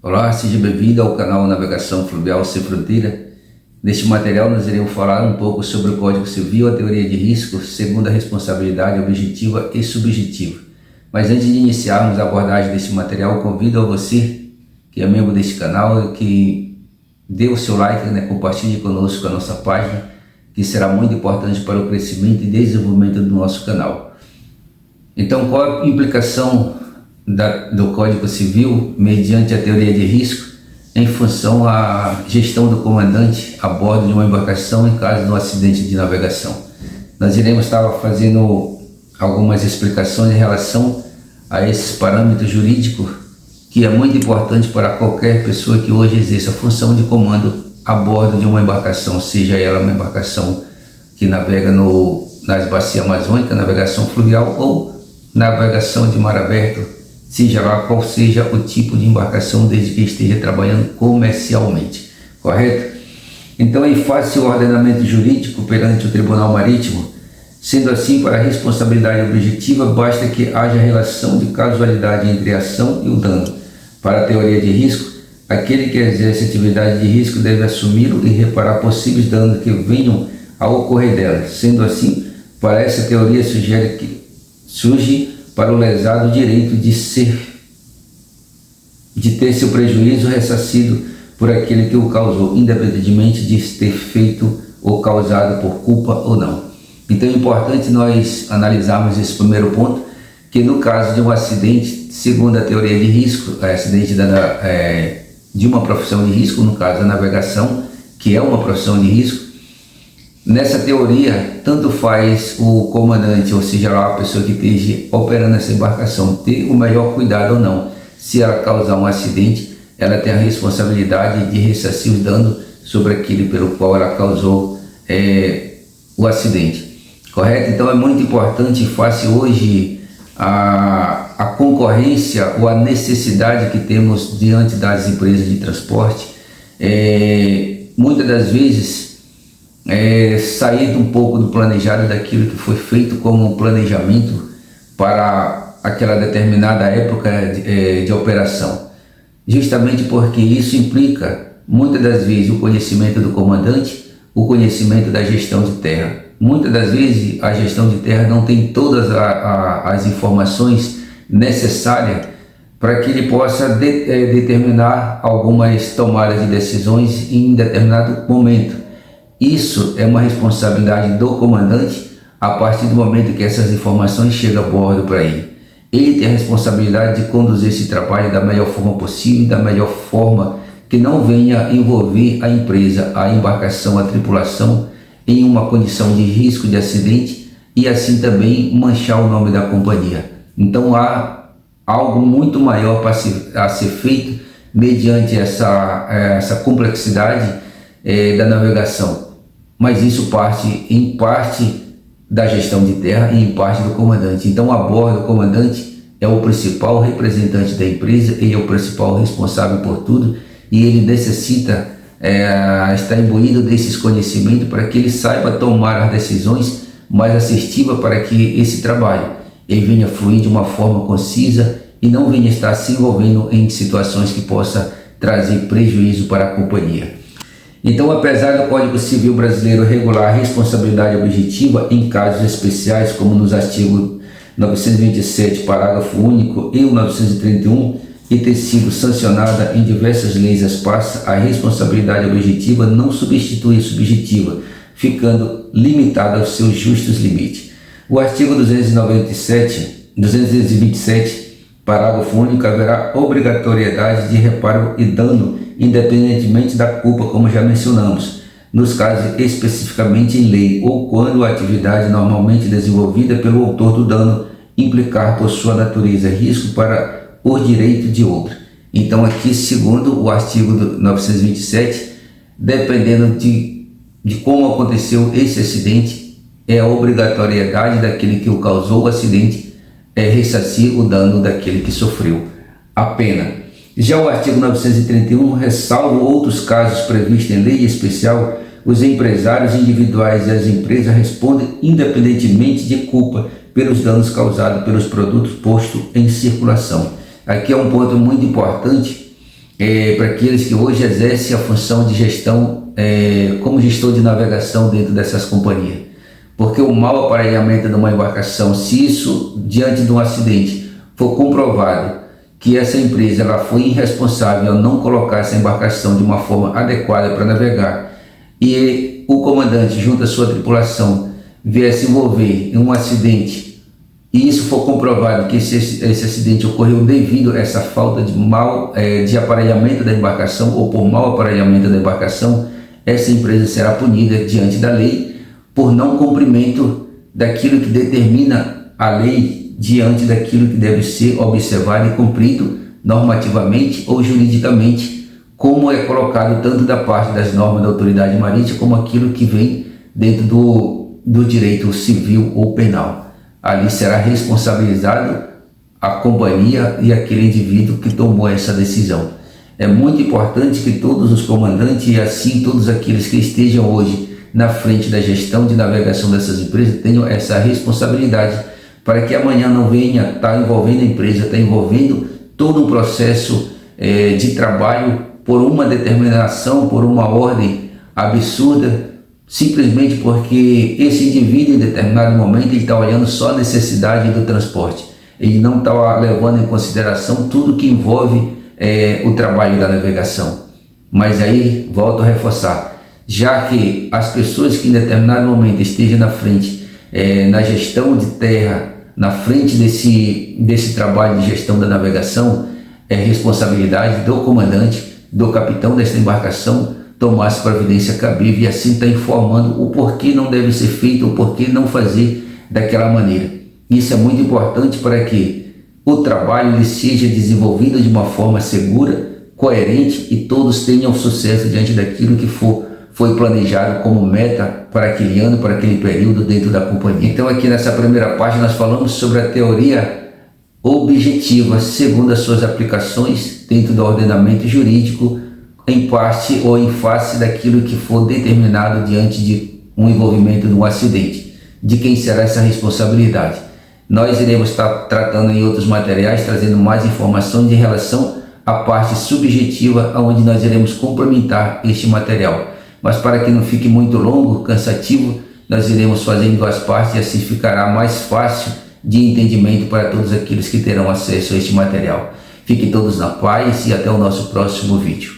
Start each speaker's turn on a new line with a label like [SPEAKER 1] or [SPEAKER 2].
[SPEAKER 1] Olá, seja bem-vindo ao canal Navegação Fluvial Sem Fronteira. Neste material nós iremos falar um pouco sobre o Código Civil, a teoria de risco, segundo a responsabilidade objetiva e subjetiva. Mas antes de iniciarmos a abordagem deste material, convido a você, que é membro deste canal, que dê o seu like, compartilhe conosco a nossa página, que será muito importante para o crescimento e desenvolvimento do nosso canal. Então, qual a implicação do Código Civil mediante a teoria de risco em função à gestão do comandante a bordo de uma embarcação em caso de um acidente de navegação? Nós iremos estar fazendo algumas explicações em relação a esses parâmetros jurídicos, que é muito importante para qualquer pessoa que hoje exerça a função de comando a bordo de uma embarcação, seja ela uma embarcação que navega nas bacias amazônicas, navegação fluvial ou navegação de mar aberto, seja lá qual seja o tipo de embarcação, desde que esteja trabalhando comercialmente, correto? Então, em face ao ordenamento jurídico perante o Tribunal Marítimo, sendo assim, para a responsabilidade objetiva, basta que haja relação de causalidade entre a ação e o dano. Para a teoria de risco, aquele que exerce atividade de risco deve assumi-lo e reparar possíveis danos que venham a ocorrer dela. Sendo assim, para essa teoria surge para o lesado o direito de ter seu prejuízo ressarcido por aquele que o causou, independentemente de ter feito ou causado por culpa ou não. Então é importante nós analisarmos esse primeiro ponto, que no caso de um acidente, segundo a teoria de risco, acidente de uma profissão de risco, no caso da navegação, que é uma profissão de risco, nessa teoria, tanto faz o comandante, ou seja, a pessoa que esteja operando essa embarcação, ter o maior cuidado ou não. Se ela causar um acidente, ela tem a responsabilidade de ressarcir os danos sobre aquele pelo qual ela causou o acidente, correto? Então é muito importante, face hoje a concorrência ou a necessidade que temos diante das empresas de transporte, muitas das vezes sair um pouco do planejado, daquilo que foi feito como planejamento para aquela determinada época de operação, justamente porque isso implica muitas das vezes o conhecimento do comandante, o conhecimento da gestão de terra. Muitas das vezes a gestão de terra não tem todas as informações necessárias para que ele possa determinar algumas tomadas de decisões em determinado momento. Isso é uma responsabilidade do comandante a partir do momento que essas informações chegam a bordo para ele. Ele tem a responsabilidade de conduzir esse trabalho da melhor forma possível, da melhor forma que não venha envolver a empresa, a embarcação, a tripulação em uma condição de risco de acidente e assim também manchar o nome da companhia. Então há algo muito maior a ser feito mediante essa complexidade da navegação, mas isso parte em parte da gestão de terra e em parte do comandante. Então a bordo, o comandante é o principal representante da empresa, ele é o principal responsável por tudo e ele necessita estar imbuído desses conhecimentos para que ele saiba tomar as decisões mais assertivas para que esse trabalho ele venha fluir de uma forma concisa e não venha estar se envolvendo em situações que possa trazer prejuízo para a companhia. Então, apesar do Código Civil brasileiro regular a responsabilidade objetiva em casos especiais, como nos artigos 927, parágrafo único, e o 931, e ter sido sancionada em diversas leis esparsas, a responsabilidade objetiva não substitui a subjetiva, ficando limitada aos seus justos limites. O artigo 227, parágrafo único, haverá obrigatoriedade de reparo e dano, independentemente da culpa, como já mencionamos, nos casos especificamente em lei ou quando a atividade normalmente desenvolvida pelo autor do dano implicar por sua natureza risco para o direito de outro. Então aqui, segundo o artigo 927, dependendo de como aconteceu esse acidente, é a obrigatoriedade daquele que o causou o acidente ressarcir o dano daquele que sofreu a pena. Já o artigo 931, ressalvo outros casos previstos em lei especial, os empresários individuais e as empresas respondem independentemente de culpa pelos danos causados pelos produtos postos em circulação. Aqui é um ponto muito importante, para aqueles que hoje exercem a função de gestão como gestor de navegação dentro dessas companhias. Porque o mau aparelhamento de uma embarcação, se isso diante de um acidente for comprovado que essa empresa ela foi irresponsável ao não colocar essa embarcação de uma forma adequada para navegar, e o comandante junto à sua tripulação vier se envolver em um acidente, e isso for comprovado que esse acidente ocorreu devido a essa falta de aparelhamento da embarcação ou por mau aparelhamento da embarcação, essa empresa será punida diante da lei por não cumprimento daquilo que determina a lei diante daquilo que deve ser observado e cumprido normativamente ou juridicamente, como é colocado tanto da parte das normas da autoridade marítima como aquilo que vem dentro do direito civil ou penal. Ali será responsabilizado a companhia e aquele indivíduo que tomou essa decisão. É muito importante que todos os comandantes e assim todos aqueles que estejam hoje na frente da gestão de navegação dessas empresas tenham essa responsabilidade, para que amanhã não venha estar envolvendo a empresa, está envolvendo todo um processo de trabalho por uma determinação, por uma ordem absurda, simplesmente porque esse indivíduo em determinado momento ele está olhando só a necessidade do transporte, ele não está levando em consideração tudo que envolve o trabalho da navegação. Mas aí, volto a reforçar, já que as pessoas que em determinado momento estejam na frente, na gestão de terra, na frente desse trabalho de gestão da navegação, é responsabilidade do comandante, do capitão desta embarcação, tomar as providências cabíveis e assim está informando o porquê não deve ser feito, o porquê não fazer daquela maneira. Isso é muito importante para que o trabalho ele seja desenvolvido de uma forma segura, coerente e todos tenham sucesso diante daquilo que foi planejado como meta para aquele ano, para aquele período dentro da companhia. Então aqui nessa primeira parte nós falamos sobre a teoria objetiva segundo as suas aplicações dentro do ordenamento jurídico, em parte ou em face daquilo que for determinado diante de um envolvimento de um acidente, de quem será essa responsabilidade. Nós iremos estar tratando em outros materiais, trazendo mais informações em relação à parte subjetiva, onde nós iremos complementar este material. Mas para que não fique muito longo, cansativo, nós iremos fazer em duas partes e assim ficará mais fácil de entendimento para todos aqueles que terão acesso a este material. Fiquem todos na paz e até o nosso próximo vídeo.